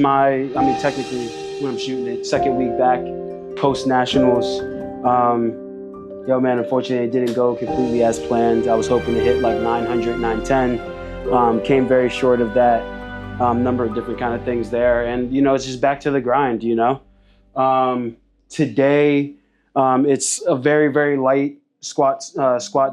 technically when I'm shooting it, second week back post nationals. Man, unfortunately it didn't go completely as planned. I was hoping to hit like 900, 910. Came very short of that. Number of different kind of things there. And, it's just back to the grind, Today, it's a very, very light squat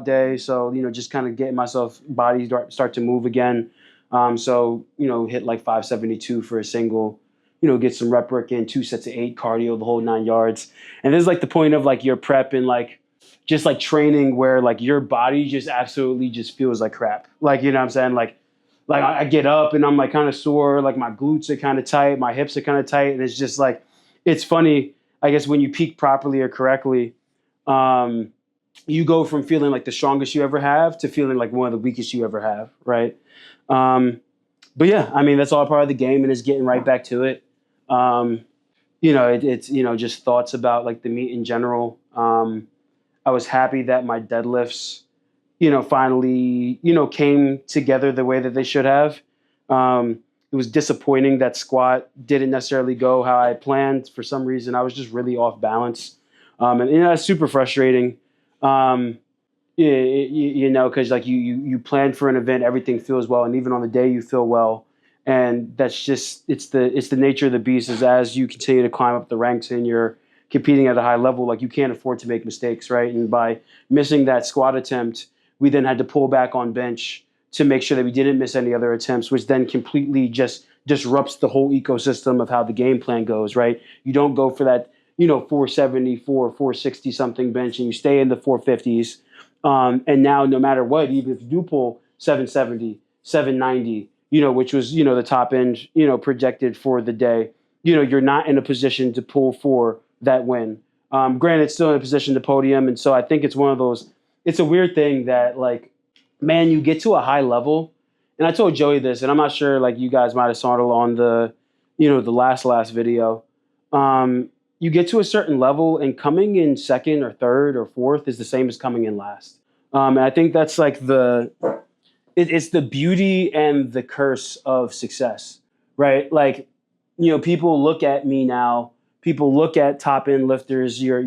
day. So, just kind of getting myself body start to move again. Hit like 572 for a single, get some rep work in, 2 sets of 8 cardio, the whole 9 yards. And this is like the point of like your prep and like, just like training where like your body just absolutely just feels like crap. Like, what I'm saying? Like I get up and I'm like kind of sore, like my glutes are kind of tight, my hips are kind of tight. And it's just like, it's funny, I guess when you peak properly or correctly, you go from feeling like the strongest you ever have to feeling like one of the weakest you ever have. Right. But yeah, that's all part of the game and it's getting right back to it. It's just thoughts about like the meet in general. I was happy that my deadlifts, finally, came together the way that they should have. It was disappointing that squat didn't necessarily go how I planned. For some reason, I was just really off balance. It's super frustrating. Because like you plan for an event, everything feels well. And even on the day you feel well. And that's just, it's the nature of the beast is as you continue to climb up the ranks and you're competing at a high level, like you can't afford to make mistakes, right? And by missing that squat attempt, we then had to pull back on bench to make sure that we didn't miss any other attempts, which then completely just disrupts the whole ecosystem of how the game plan goes, right? You don't go for that, 474, 460 something bench and you stay in the 450s. And now no matter what, even if you do pull 770, 790, which was, the top end, projected for the day, you're not in a position to pull for that win. Granted, still in a position to podium. And so I think it's one of those, it's a weird thing that like, man, you get to a high level. And I told Joey this, and I'm not sure like you guys might have saw it on the, the last video. You get to a certain level and coming in second or third or fourth is the same as coming in last. And I think that's like it's the beauty and the curse of success, right? Like, people look at me now. People look at top end lifters, your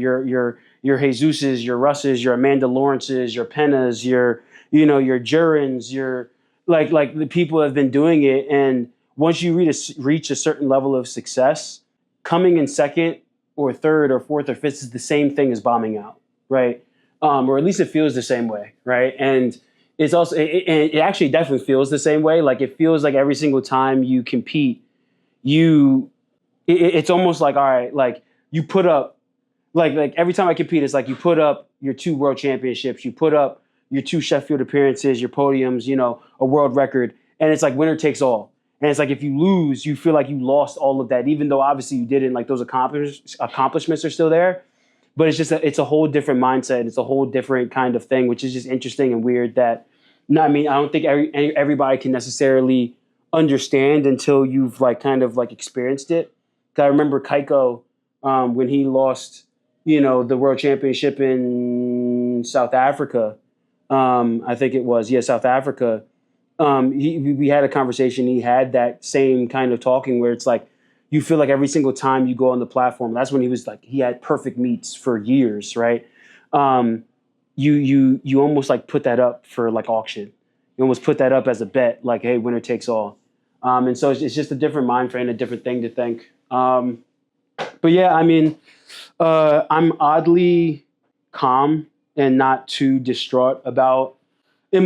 Jesuses, your Russes, your Amanda Lawrences, your Pennas, your Jurins, your like the people that have been doing it. And once you reach a certain level of success, coming in second or third or fourth or fifth is the same thing as bombing out, right? Or at least it feels the same way, right? And it's also it actually definitely feels the same way. Like it feels like every single time you compete, it's almost like, all right, like you put up, like every time I compete, it's like you put up your 2 world championships, you put up your 2 Sheffield appearances, your podiums, a world record, and it's like winner takes all. And it's like if you lose, you feel like you lost all of that, even though obviously you didn't. Like those accomplishments are still there, but it's just it's a whole different mindset. It's a whole different kind of thing, which is just interesting and weird. That I don't think everybody can necessarily understand until you've like kind of like experienced it. I remember Keiko when he lost, the world championship in South Africa. I think it was, South Africa. We had a conversation. He had that same kind of talking where it's like you feel like every single time you go on the platform. That's when he was like he had perfect meets for years, right? You almost like put that up for like auction. You almost put that up as a bet, like hey, winner takes all. And so it's just a different mind frame, a different thing to think. But yeah, I'm oddly calm and not too distraught about in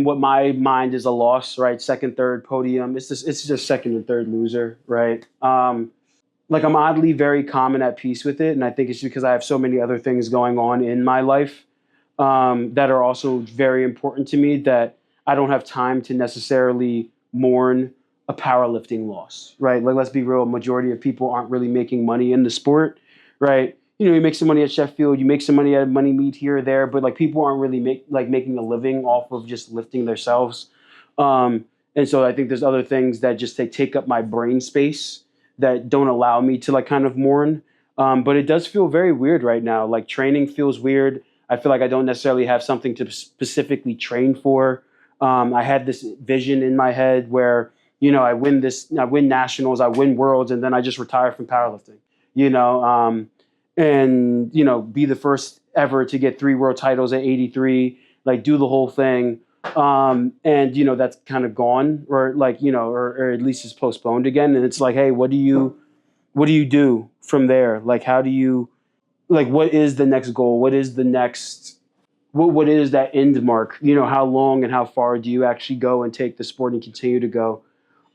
what my mind is a loss, right? Second, third podium. It's just second and third loser, right? Like I'm oddly very calm and at peace with it. And I think it's because I have so many other things going on in my life that are also very important to me that I don't have time to necessarily mourn a powerlifting loss, right? Like, let's be real, a majority of people aren't really making money in the sport, right? You make some money at Sheffield, you make some money at a money meet here or there, but like people aren't really making a living off of just lifting themselves. And so I think there's other things that just take up my brain space that don't allow me to like kind of mourn. But it does feel very weird right now. Like training feels weird. I feel like I don't necessarily have something to specifically train for. I had this vision in my head where I win nationals, I win worlds, and then I just retire from powerlifting. And be the first ever to get 3 world titles at 83, like do the whole thing. And that's kind of gone, or or at least it's postponed again. And it's like, hey, what do you do from there? Like, how do you, like, what is the next goal? What is the next, what is that end mark? How long and how far do you actually go and take the sport and continue to go?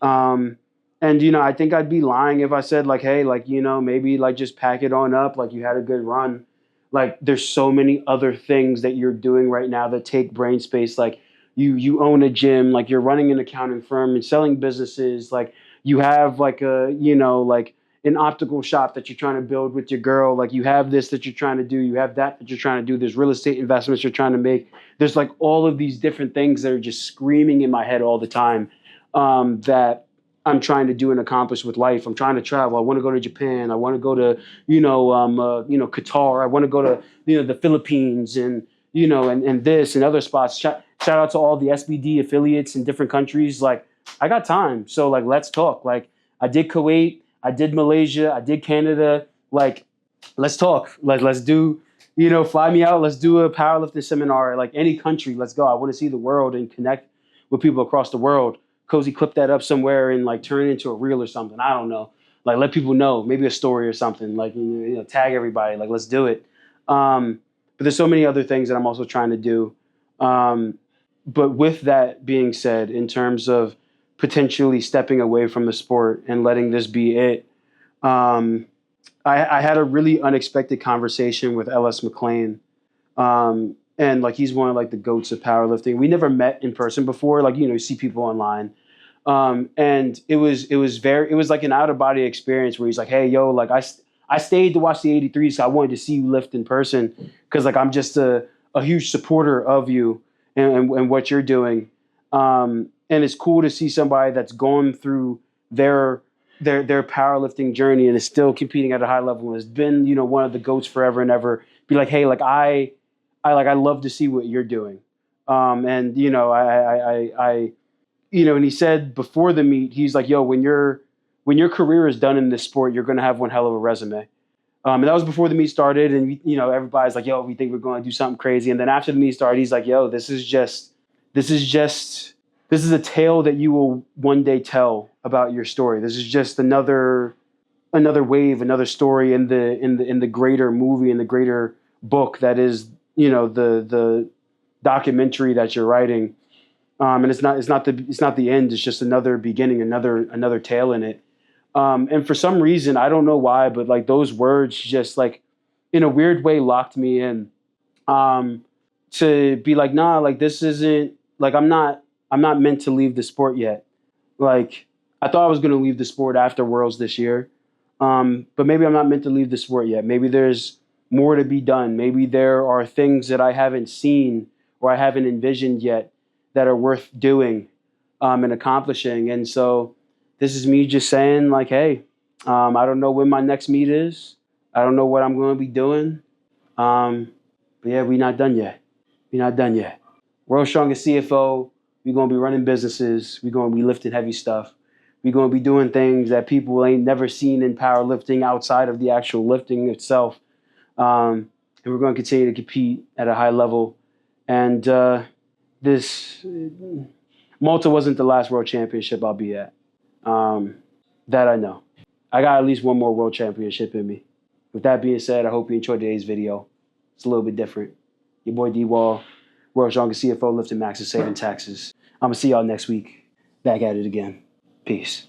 And I think I'd be lying if I said, like, hey, like, maybe like just pack it on up, like you had a good run. Like, there's so many other things that you're doing right now that take brain space. Like, you own a gym, like you're running an accounting firm and selling businesses, like you have like like an optical shop that you're trying to build with your girl, like you have this that you're trying to do, you have that you're trying to do, there's real estate investments you're trying to make. There's like all of these different things that are just screaming in my head all the time, that I'm trying to do and accomplish with life. I'm trying to travel. I want to go to Japan. I want to go to, Qatar. I want to go to, the Philippines, and, and this and other spots. Shout out to all the SBD affiliates in different countries. Like, I got time. So like, let's talk. Like, I did Kuwait, I did Malaysia, I did Canada. Like, let's talk. Like, let's do, fly me out. Let's do a powerlifting seminar, like any country. Let's go. I want to see the world and connect with people across the world. Cozy, clip that up somewhere and like turn it into a reel or something. I don't know. Like, let people know, maybe a story or something. Like, tag everybody. Like, let's do it. But there's so many other things that I'm also trying to do. But with that being said, in terms of potentially stepping away from the sport and letting this be it, I had a really unexpected conversation with Ellis McLean. And like, he's one of like the goats of powerlifting. We never met in person before. Like, you see people online. And it was like an out of body experience where he's like, hey, yo, like I stayed to watch the 83, so I wanted to see you lift in person. Cause like, I'm just a huge supporter of you and what you're doing. And it's cool to see somebody that's gone through their powerlifting journey and is still competing at a high level and has been, one of the goats forever and ever, be like, hey, like I love to see what you're doing. And and he said before the meet, he's like, yo, when your career is done in this sport, you're going to have one hell of a resume. And that was before the meet started. And, everybody's like, yo, we think we're going to do something crazy. And then after the meet started, he's like, yo, this is a tale that you will one day tell about your story. This is just another wave, another story in the greater movie, in the greater book that is, the documentary that you're writing. And it's not the end. It's just another beginning, another tale in it. And for some reason, I don't know why, but like those words just like in a weird way locked me in, to be like, nah, like this isn't like, I'm not meant to leave the sport yet. Like, I thought I was going to leave the sport after Worlds this year. But maybe I'm not meant to leave the sport yet. Maybe there's more to be done. Maybe there are things that I haven't seen or I haven't envisioned yet that are worth doing, and accomplishing. And so this is me just saying like, hey, I don't know when my next meet is. I don't know what I'm going to be doing. But yeah, we're not done yet. World's Strongest CFO. We're going to be running businesses. We're going to be lifting heavy stuff. We're going to be doing things that people ain't never seen in powerlifting outside of the actual lifting itself. And we're going to continue to compete at a high level. And this Malta wasn't the last world championship I'll be at. That I know. I got at least one more world championship in me. With that being said, I hope you enjoyed today's video. It's a little bit different. Your boy D-Wall, World's Strongest CFO, lifting maxes, saving taxes. I'm going to see y'all next week. Back at it again. Peace.